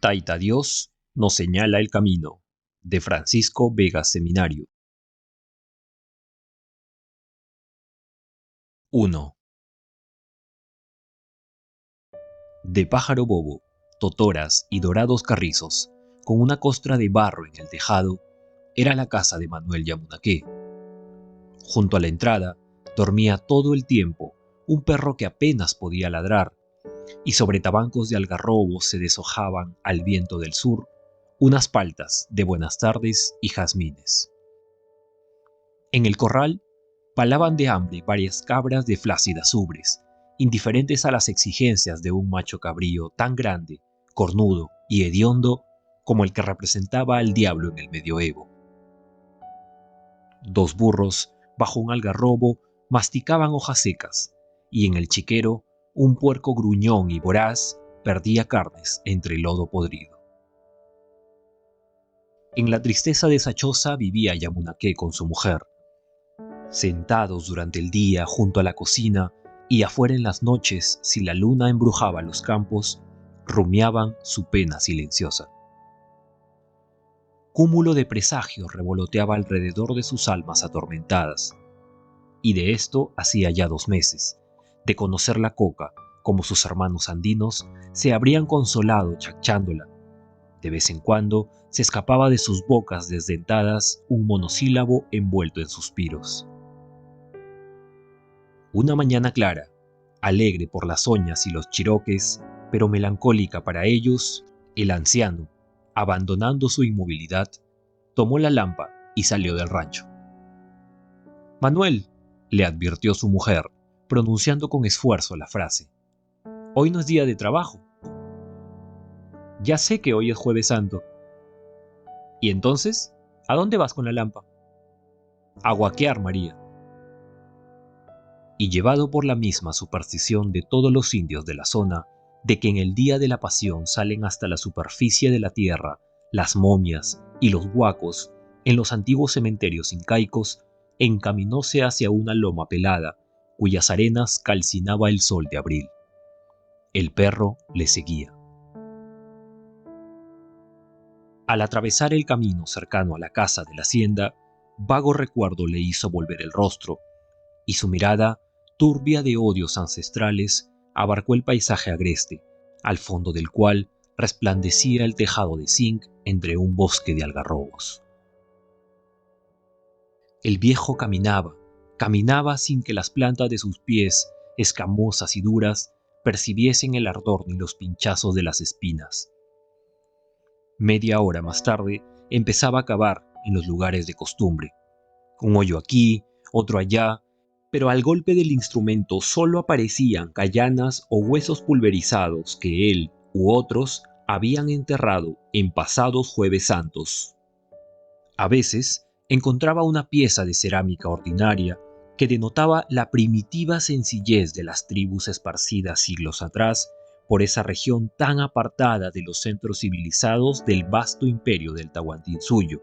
Taita Dios nos señala el camino, de Francisco Vega Seminario. 1. De pájaro bobo, totoras y dorados carrizos, con una costra de barro en el tejado, era la casa de Manuel Yamunaqué. Junto a la entrada dormía todo el tiempo un perro que apenas podía ladrar, y sobre tabancos de algarrobo se deshojaban al viento del sur unas paltas de buenas tardes y jazmines. En el corral palaban de hambre varias cabras de flácidas ubres, indiferentes a las exigencias de un macho cabrío tan grande, cornudo y hediondo como el que representaba al diablo en el medioevo. Dos burros, bajo un algarrobo, masticaban hojas secas, y en el chiquero un puerco gruñón y voraz perdía carnes entre el lodo podrido. En la tristeza de esa choza vivía Yamunaqué con su mujer. Sentados durante el día junto a la cocina y afuera en las noches, si la luna embrujaba los campos, rumiaban su pena silenciosa. Cúmulo de presagios revoloteaba alrededor de sus almas atormentadas. Y de esto hacía ya 2 meses, de conocer la coca, como sus hermanos andinos se habrían consolado chachándola. De vez en cuando se escapaba de sus bocas desdentadas un monosílabo envuelto en suspiros. Una mañana clara, alegre por las oñas y los chiroques, pero melancólica para ellos, el anciano, abandonando su inmovilidad, tomó la lampa y salió del rancho. «Manuel», le advirtió su mujer, pronunciando con esfuerzo la frase, «hoy no es día de trabajo». «Ya sé que hoy es Jueves Santo». «¿Y entonces? ¿A dónde vas con la lampa?» «A guaquear, María». Y llevado por la misma superstición de todos los indios de la zona, de que en el día de la pasión salen hasta la superficie de la tierra las momias y los huacos en los antiguos cementerios incaicos, encaminóse hacia una loma pelada, cuyas arenas calcinaba el sol de abril. El perro le seguía. Al atravesar el camino cercano a la casa de la hacienda, vago recuerdo le hizo volver el rostro, y su mirada, turbia de odios ancestrales, abarcó el paisaje agreste, al fondo del cual resplandecía el tejado de zinc entre un bosque de algarrobos. El viejo caminaba sin que las plantas de sus pies, escamosas y duras, percibiesen el ardor ni los pinchazos de las espinas. Media hora más tarde empezaba a cavar en los lugares de costumbre. Un hoyo aquí, otro allá, pero al golpe del instrumento solo aparecían callanas o huesos pulverizados que él u otros habían enterrado en pasados Jueves Santos. A veces encontraba una pieza de cerámica ordinaria que denotaba la primitiva sencillez de las tribus esparcidas siglos atrás por esa región tan apartada de los centros civilizados del vasto imperio del Tahuantinsuyo.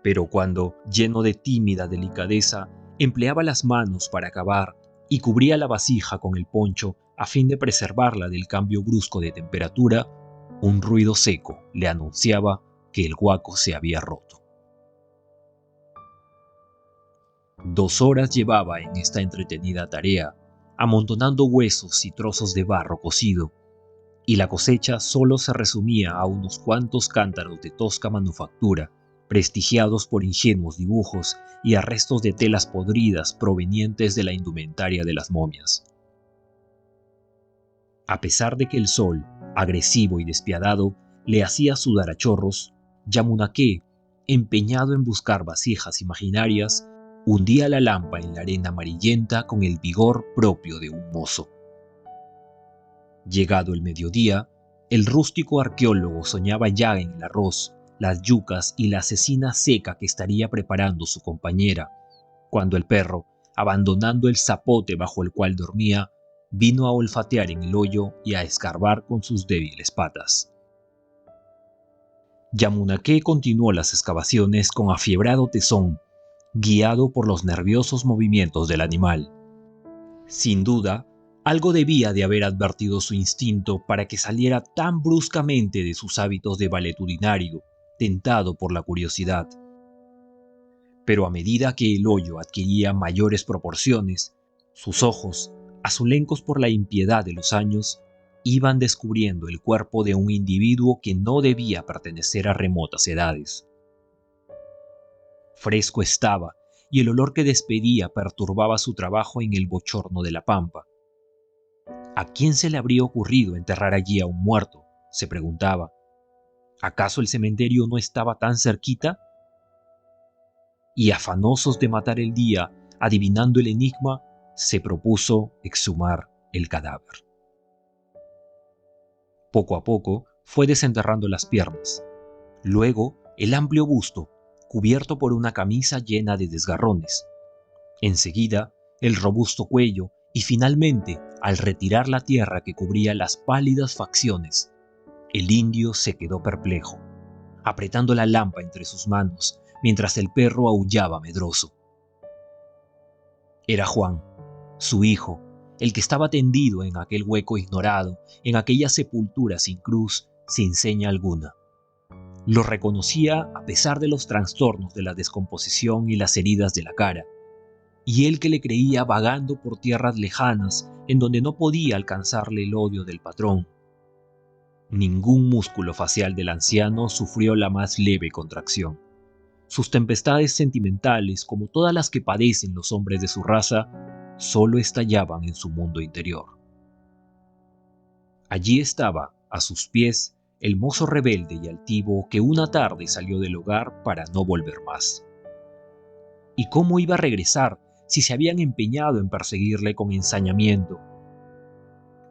Pero cuando, lleno de tímida delicadeza, empleaba las manos para cavar y cubría la vasija con el poncho a fin de preservarla del cambio brusco de temperatura, un ruido seco le anunciaba que el huaco se había roto. 2 horas llevaba en esta entretenida tarea, amontonando huesos y trozos de barro cocido, y la cosecha solo se resumía a unos cuantos cántaros de tosca manufactura, prestigiados por ingenuos dibujos y a restos de telas podridas provenientes de la indumentaria de las momias. A pesar de que el sol, agresivo y despiadado, le hacía sudar a chorros, Yamunaqué, empeñado en buscar vasijas imaginarias, hundía la lampa en la arena amarillenta con el vigor propio de un mozo. Llegado el mediodía, el rústico arqueólogo soñaba ya en el arroz, las yucas y la cecina seca que estaría preparando su compañera, cuando el perro, abandonando el zapote bajo el cual dormía, vino a olfatear en el hoyo y a escarbar con sus débiles patas. Yamunaqué continuó las excavaciones con afiebrado tesón, guiado por los nerviosos movimientos del animal. Sin duda, Algo debía de haber advertido su instinto para que saliera tan bruscamente de sus hábitos de valetudinario, tentado por la curiosidad. Pero a medida que el hoyo adquiría mayores proporciones, sus ojos, azulencos por la impiedad de los años, iban descubriendo el cuerpo de un individuo que no debía pertenecer a remotas edades. Fresco estaba, y el olor que despedía perturbaba su trabajo en el bochorno de la pampa. ¿A quién se le habría ocurrido enterrar allí a un muerto?, se preguntaba. ¿Acaso el cementerio no estaba tan cerquita? Y afanosos de matar el día, adivinando el enigma, se propuso exhumar el cadáver. Poco a poco fue desenterrando las piernas, luego el amplio busto, cubierto por una camisa llena de desgarrones. Enseguida, el robusto cuello y finalmente, al retirar la tierra que cubría las pálidas facciones, el indio se quedó perplejo, apretando la lampa entre sus manos mientras el perro aullaba medroso. Era Juan, su hijo, el que estaba tendido en aquel hueco ignorado, en aquella sepultura sin cruz, sin seña alguna. Lo reconocía a pesar de los trastornos de la descomposición y las heridas de la cara, y él que le creía vagando por tierras lejanas en donde no podía alcanzarle el odio del patrón. Ningún músculo facial del anciano sufrió la más leve contracción. Sus tempestades sentimentales, como todas las que padecen los hombres de su raza, solo estallaban en su mundo interior. Allí estaba, a sus pies, el mozo rebelde y altivo que una tarde salió del hogar para no volver más. ¿Y cómo iba a regresar si se habían empeñado en perseguirle con ensañamiento?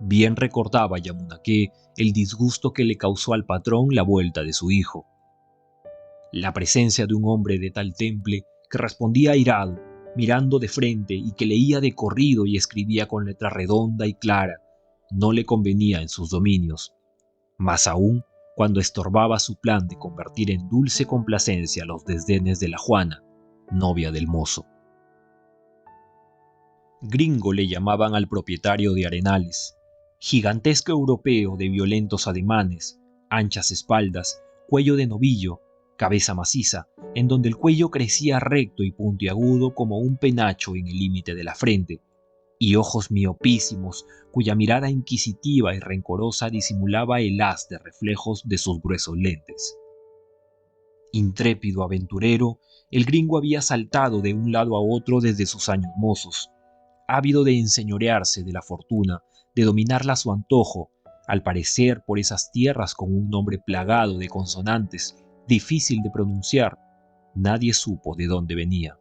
Bien recordaba Yamunaqué el disgusto que le causó al patrón la vuelta de su hijo. La presencia de un hombre de tal temple que respondía airado, mirando de frente y que leía de corrido y escribía con letra redonda y clara, no le convenía en sus dominios, más aún cuando estorbaba su plan de convertir en dulce complacencia los desdenes de la Juana, novia del mozo. Gringo le llamaban al propietario de Arenales, gigantesco europeo de violentos ademanes, anchas espaldas, cuello de novillo, cabeza maciza, en donde el cuello crecía recto y puntiagudo como un penacho en el límite de la frente, y ojos miopísimos cuya mirada inquisitiva y rencorosa disimulaba el haz de reflejos de sus gruesos lentes. Intrépido aventurero, el gringo había saltado de un lado a otro desde sus años mozos, ávido de enseñorearse de la fortuna, de dominarla a su antojo, al parecer por esas tierras con un nombre plagado de consonantes, difícil de pronunciar, nadie supo de dónde venía.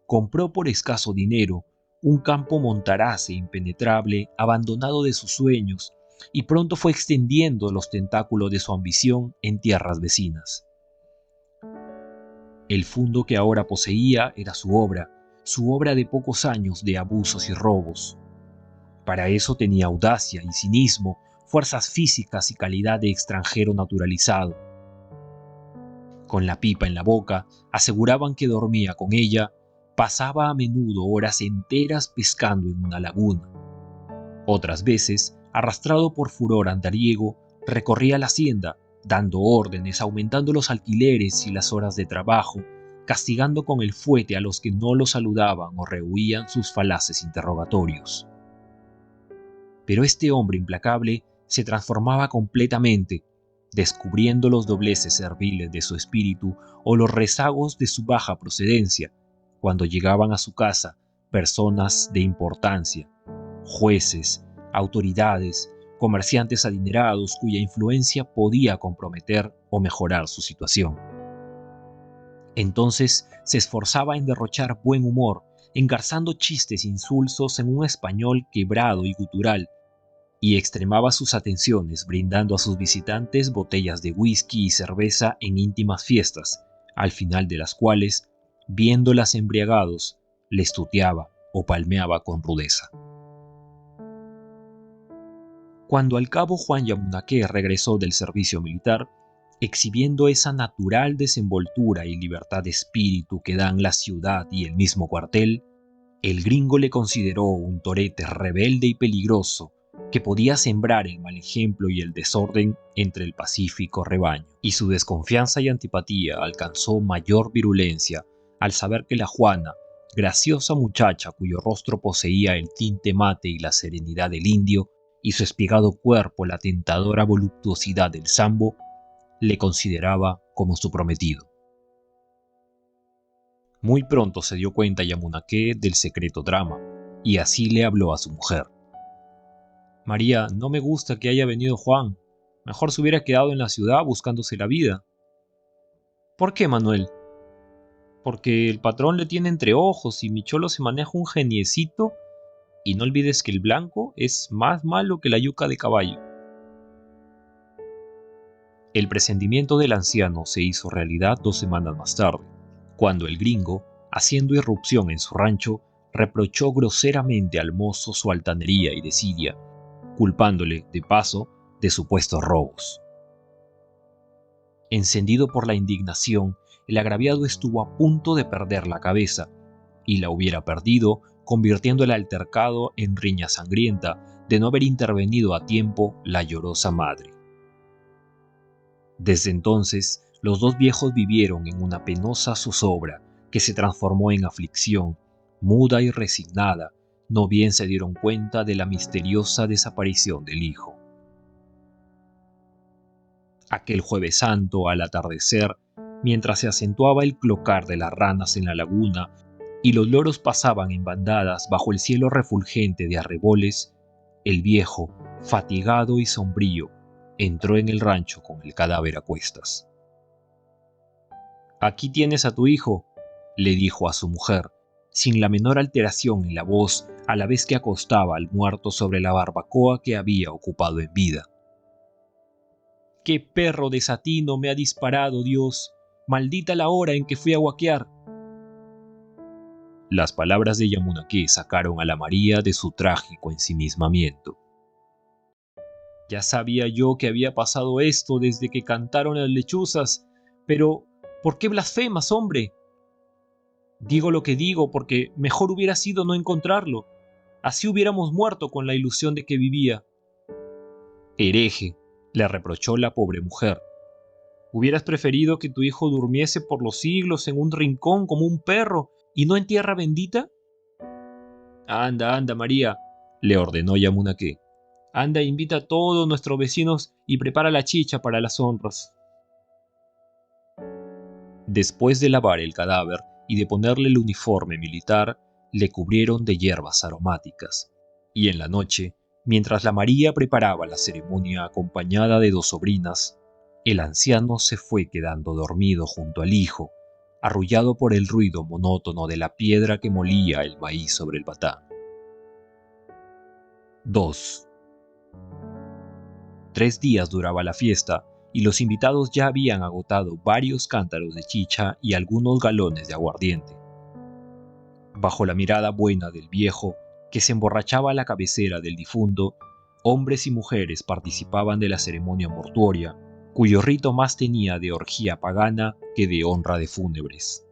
Compró por escaso dinero un campo montaraz e impenetrable, abandonado de sus sueños, y pronto fue extendiendo los tentáculos de su ambición en tierras vecinas. El fundo que ahora poseía era su obra de pocos años de abusos y robos. Para eso tenía audacia y cinismo, fuerzas físicas y calidad de extranjero naturalizado. Con la pipa en la boca, aseguraban que dormía con ella, pasaba a menudo horas enteras pescando en una laguna. Otras veces, arrastrado por furor andariego, recorría la hacienda, dando órdenes, aumentando los alquileres y las horas de trabajo, castigando con el fuete a los que no lo saludaban o rehuían sus falaces interrogatorios. Pero este hombre implacable se transformaba completamente, descubriendo los dobleces serviles de su espíritu o los rezagos de su baja procedencia, cuando llegaban a su casa personas de importancia, jueces, autoridades, comerciantes adinerados cuya influencia podía comprometer o mejorar su situación. Entonces se esforzaba en derrochar buen humor, engarzando chistes insulsos en un español quebrado y gutural, y extremaba sus atenciones brindando a sus visitantes botellas de whisky y cerveza en íntimas fiestas, al final de las cuales, viéndolas embriagados, les tuteaba o palmeaba con rudeza. Cuando al cabo Juan Yamunaqué regresó del servicio militar, exhibiendo esa natural desenvoltura y libertad de espíritu que dan la ciudad y el mismo cuartel, El gringo le consideró un torete rebelde y peligroso que podía sembrar el mal ejemplo y el desorden entre el pacífico rebaño, y su desconfianza y antipatía alcanzó mayor virulencia al saber que la Juana, graciosa muchacha cuyo rostro poseía el tinte mate y la serenidad del indio, y su espigado cuerpo la tentadora voluptuosidad del sambo, le consideraba como su prometido. Muy pronto se dio cuenta Yamunaqué del secreto drama, y así le habló a su mujer. María, no me gusta que haya venido Juan. Mejor se hubiera quedado en la ciudad buscándose la vida. ¿Por qué, Manuel? Porque el patrón le tiene entre ojos y mi cholo se maneja un geniecito, y no olvides que el blanco es más malo que la yuca de caballo. El presentimiento del anciano se hizo realidad 2 semanas más tarde, cuando el gringo, haciendo irrupción en su rancho, reprochó groseramente al mozo su altanería y desidia, culpándole, de paso, de supuestos robos. Encendido por la indignación, el agraviado estuvo a punto de perder la cabeza, y la hubiera perdido, convirtiendo el altercado en riña sangrienta de no haber intervenido a tiempo la llorosa madre. Desde entonces, los dos viejos vivieron en una penosa zozobra que se transformó en aflicción, muda y resignada, no bien se dieron cuenta de la misteriosa desaparición del hijo. Aquel Jueves Santo, al atardecer, mientras se acentuaba el clocar de las ranas en la laguna y los loros pasaban en bandadas bajo el cielo refulgente de arreboles, el viejo, fatigado y sombrío, entró en el rancho con el cadáver a cuestas. «Aquí tienes a tu hijo», le dijo a su mujer, sin la menor alteración en la voz, a la vez que acostaba al muerto sobre la barbacoa que había ocupado en vida. «¡Qué perro desatino me ha disparado, Dios! ¡Maldita la hora en que fui a guaquear!». Las palabras de Yamunaqué sacaron a la María de su trágico ensimismamiento. «Ya sabía yo que había pasado esto desde que cantaron las lechuzas, pero ¿por qué blasfemas, hombre?». «Digo lo que digo porque mejor hubiera sido no encontrarlo. Así hubiéramos muerto con la ilusión de que vivía». «Hereje», le reprochó la pobre mujer. «¿Hubieras preferido que tu hijo durmiese por los siglos en un rincón como un perro y no en tierra bendita?». «Anda, anda, María», le ordenó Yamunaqué. «Anda, invita a todos nuestros vecinos y prepara la chicha para las honras». Después de lavar el cadáver y de ponerle el uniforme militar, le cubrieron de hierbas aromáticas, y en la noche, mientras la María preparaba la ceremonia acompañada de 2 sobrinas, el anciano se fue quedando dormido junto al hijo, arrullado por el ruido monótono de la piedra que molía el maíz sobre el batán. 2. 3 días duraba la fiesta, y los invitados ya habían agotado varios cántaros de chicha y algunos galones de aguardiente. Bajo la mirada buena del viejo, que se emborrachaba a la cabecera del difunto, hombres y mujeres participaban de la ceremonia mortuoria, cuyo rito más tenía de orgía pagana que de honra de fúnebres.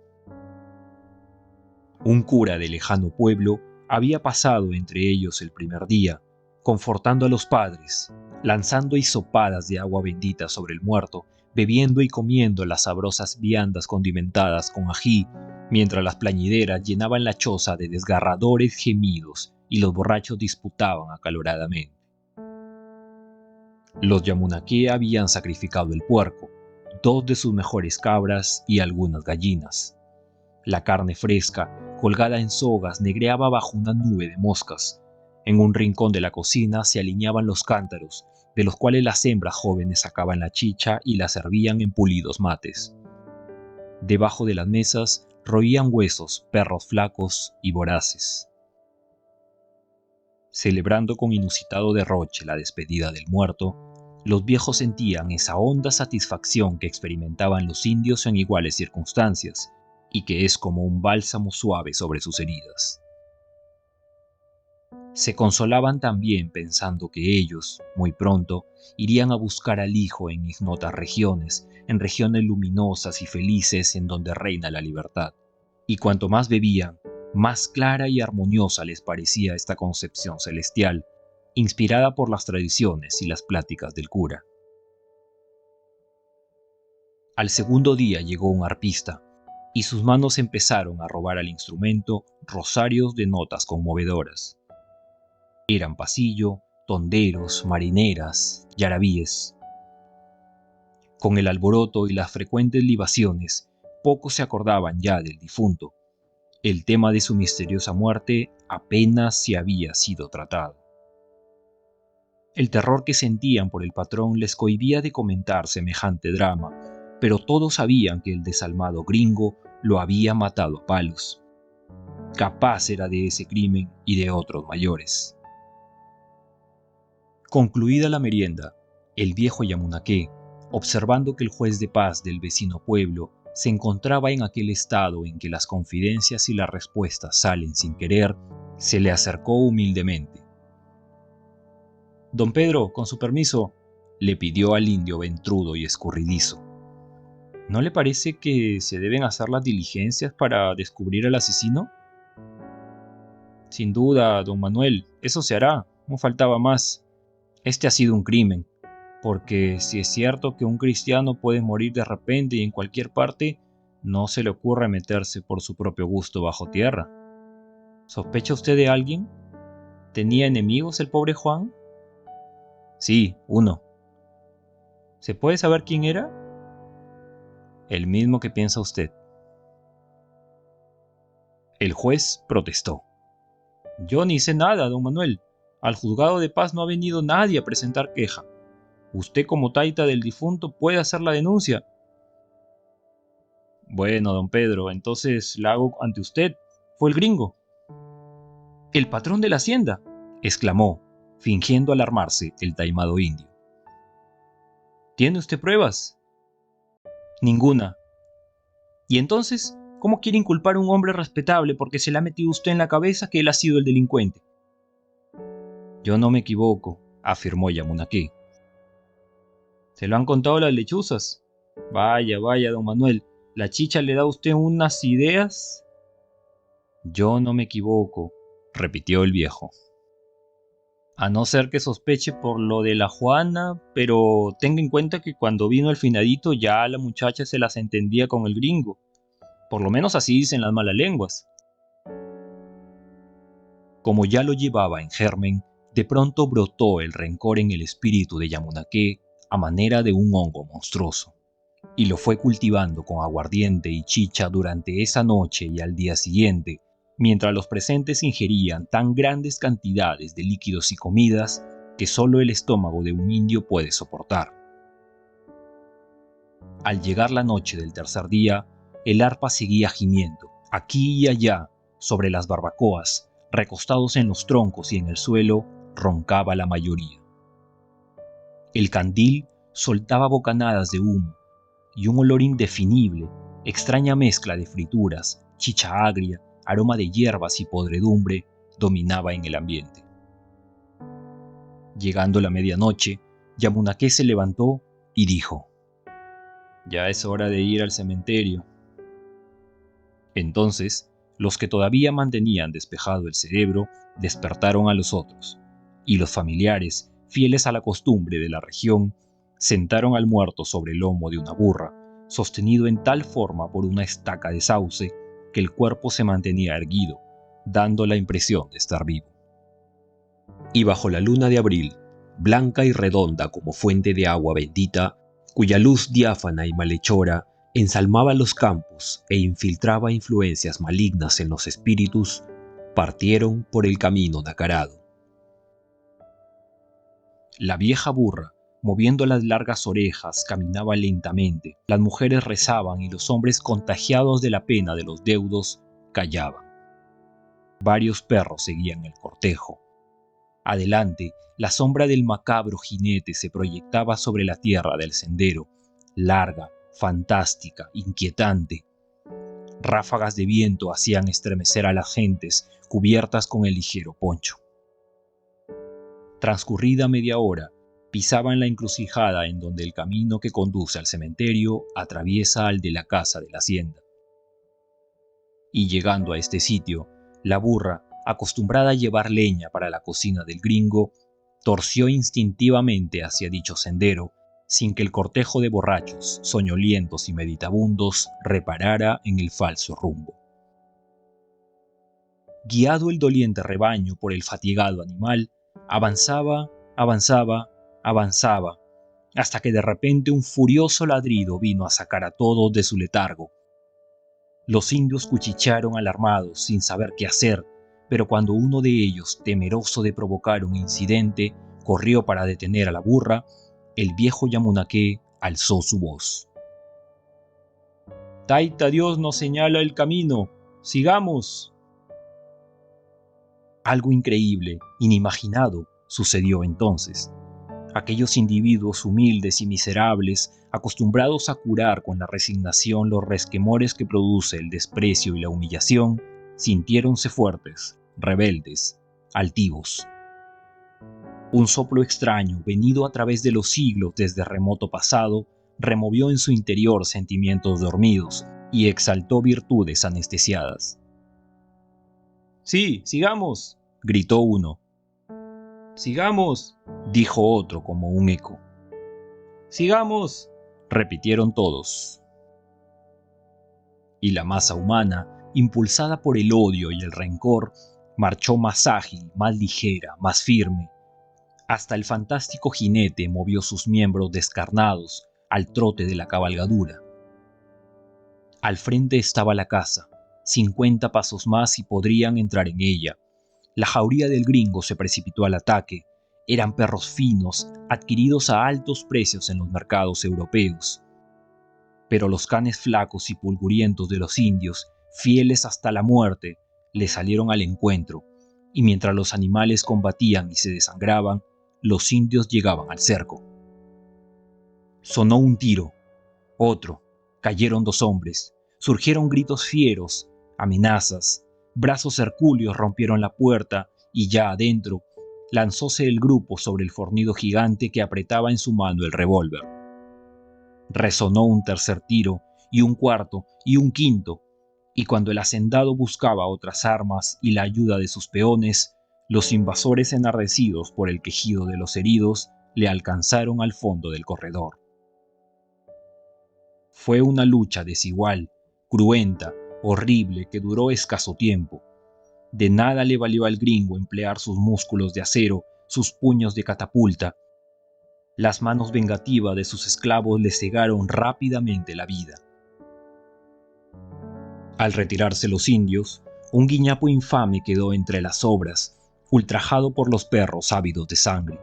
Un cura de lejano pueblo había pasado entre ellos el primer día, confortando a los padres, lanzando hisopadas de agua bendita sobre el muerto, bebiendo y comiendo las sabrosas viandas condimentadas con ají, mientras las plañideras llenaban la choza de desgarradores gemidos y los borrachos disputaban acaloradamente. Los Yamunaqué habían sacrificado el puerco, 2 de sus mejores cabras y algunas gallinas. La carne fresca, colgada en sogas, negreaba bajo una nube de moscas. En un rincón de la cocina se alineaban los cántaros, de los cuales las hembras jóvenes sacaban la chicha y la servían en pulidos mates. Debajo de las mesas roían huesos perros flacos y voraces. Celebrando con inusitado derroche la despedida del muerto, los viejos sentían esa honda satisfacción que experimentaban los indios en iguales circunstancias, y que es como un bálsamo suave sobre sus heridas. Se consolaban también pensando que ellos, muy pronto, irían a buscar al hijo en ignotas regiones, en regiones luminosas y felices en donde reina la libertad. Y cuanto más bebían, Más clara y armoniosa les parecía esta concepción celestial, inspirada por las tradiciones y las pláticas del cura. Al segundo día llegó un arpista, y sus manos empezaron a robar al instrumento rosarios de notas conmovedoras. Eran pasillo, tonderos, marineras, yarabíes. Con el alboroto y las frecuentes libaciones, pocos se acordaban ya del difunto. El tema de su misteriosa muerte apenas se había sido tratado. El terror que sentían por el patrón les cohibía de comentar semejante drama, pero todos sabían que el desalmado gringo lo había matado a palos. Capaz era de ese crimen y de otros mayores. Concluida la merienda, el viejo Yamunaqué, observando que el juez de paz del vecino pueblo se encontraba en aquel estado en que las confidencias y las respuestas salen sin querer, se le acercó humildemente. «Don Pedro, con su permiso», le pidió al indio ventrudo y escurridizo. «¿No le parece que se deben hacer las diligencias para descubrir al asesino?» «Sin duda, don Manuel, eso se hará, no faltaba más. Este ha sido un crimen, porque si es cierto que un cristiano puede morir de repente y en cualquier parte, no se le ocurre meterse por su propio gusto bajo tierra. ¿Sospecha usted de alguien? ¿Tenía enemigos el pobre Juan?» «Sí, uno». «¿Se puede saber quién era?» «El mismo que piensa usted». El juez protestó. «Yo ni sé nada, don Manuel. Al juzgado de paz no ha venido nadie a presentar queja. Usted, como taita del difunto, puede hacer la denuncia». «Bueno, don Pedro, entonces la hago ante usted. Fue el gringo». «¿El patrón de la hacienda?», exclamó, fingiendo alarmarse el taimado indio. «¿Tiene usted pruebas?» «Ninguna». «¿Y entonces cómo quiere inculpar a un hombre respetable porque se le ha metido usted en la cabeza que él ha sido el delincuente?» «Yo no me equivoco», afirmó Yamunaqué. «¿Se lo han contado las lechuzas? Vaya, vaya, don Manuel, ¿la chicha le da a usted unas ideas?» «Yo no me equivoco», repitió el viejo. «A no ser que sospeche por lo de la Juana, pero tenga en cuenta que cuando vino el finadito ya la muchacha se las entendía con el gringo. Por lo menos así dicen las malas lenguas». Como ya lo llevaba en germen, de pronto brotó el rencor en el espíritu de Yamunaqué a manera de un hongo monstruoso, y lo fue cultivando con aguardiente y chicha durante esa noche y al día siguiente, mientras los presentes ingerían tan grandes cantidades de líquidos y comidas que solo el estómago de un indio puede soportar. Al llegar la noche del tercer día, el arpa seguía gimiendo, aquí y allá, sobre las barbacoas, recostados en los troncos y en el suelo, roncaba la mayoría. El candil soltaba bocanadas de humo, y un olor indefinible, extraña mezcla de frituras, chicha agria, aroma de hierbas y podredumbre, dominaba en el ambiente. Llegando la medianoche, Yamunaqué se levantó y dijo: «Ya es hora de ir al cementerio». Entonces, los que todavía mantenían despejado el cerebro despertaron a los otros, y los familiares, fieles a la costumbre de la región, sentaron al muerto sobre el lomo de una burra, sostenido en tal forma por una estaca de sauce que el cuerpo se mantenía erguido, dando la impresión de estar vivo. Y bajo la luna de abril, blanca y redonda como fuente de agua bendita, cuya luz diáfana y malhechora ensalmaba los campos e infiltraba influencias malignas en los espíritus, partieron por el camino nacarado. La vieja burra, moviendo las largas orejas, caminaba lentamente. Las mujeres rezaban y los hombres, contagiados de la pena de los deudos, callaban. Varios perros seguían el cortejo. Adelante, la sombra del macabro jinete se proyectaba sobre la tierra del sendero, larga, fantástica, inquietante. Ráfagas de viento hacían estremecer a las gentes cubiertas con el ligero poncho. Transcurrida media hora, pisaban la encrucijada en donde el camino que conduce al cementerio atraviesa al de la casa de la hacienda. Y llegando a este sitio, La burra, acostumbrada a llevar leña para la cocina del gringo, torció instintivamente hacia dicho sendero, sin que el cortejo de borrachos, soñolientos y meditabundos reparara en el falso rumbo. Guiado el doliente rebaño por el fatigado animal, avanzaba, hasta que de repente un furioso ladrido vino a sacar a todos de su letargo. Los indios cuchichearon alarmados sin saber qué hacer, pero cuando uno de ellos, temeroso de provocar un incidente, corrió para detener a la burra, el viejo Yamunaqué alzó su voz. «Taita Dios nos señala el camino, sigamos». Algo increíble, inimaginado, sucedió entonces. Aquellos individuos humildes y miserables, acostumbrados a curar con la resignación los resquemores que produce el desprecio y la humillación, sintiéronse fuertes, rebeldes, altivos. Un soplo extraño, venido a través de los siglos desde remoto pasado, removió en su interior sentimientos dormidos y exaltó virtudes anestesiadas. «Sí, sigamos», gritó uno. «Sigamos», dijo otro como un eco. «Sigamos», repitieron todos. Y la masa humana, impulsada por el odio y el rencor, marchó más ágil, más ligera, más firme. Hasta el fantástico jinete movió sus miembros descarnados al trote de la cabalgadura. Al frente estaba la casa, 50 pasos más y podrían entrar en ella. La jauría del gringo se precipitó al ataque. Eran perros finos, adquiridos a altos precios en los mercados europeos. Pero los canes flacos y pulgurientos de los indios, fieles hasta la muerte, le salieron al encuentro, y mientras los animales combatían y se desangraban, los indios llegaban al cerco. Sonó un tiro, otro, cayeron 2 hombres, surgieron gritos fieros, amenazas, brazos hercúleos rompieron la puerta y ya adentro, lanzóse el grupo sobre el fornido gigante que apretaba en su mano el revólver. Resonó un tercer tiro, y un cuarto, y un quinto, y cuando el hacendado buscaba otras armas y la ayuda de sus peones, los invasores enardecidos por el quejido de los heridos le alcanzaron al fondo del corredor. Fue una lucha desigual, cruenta, horrible, que duró escaso tiempo. De nada le valió al gringo emplear sus músculos de acero, sus puños de catapulta. Las manos vengativas de sus esclavos le cegaron rápidamente la vida. Al retirarse los indios, un guiñapo infame quedó entre las sobras, ultrajado por los perros ávidos de sangre.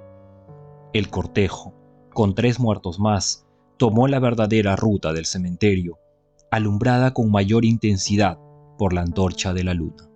El cortejo, con 3 muertos más, tomó la verdadera ruta del cementerio, alumbrada con mayor intensidad por la antorcha de la luna.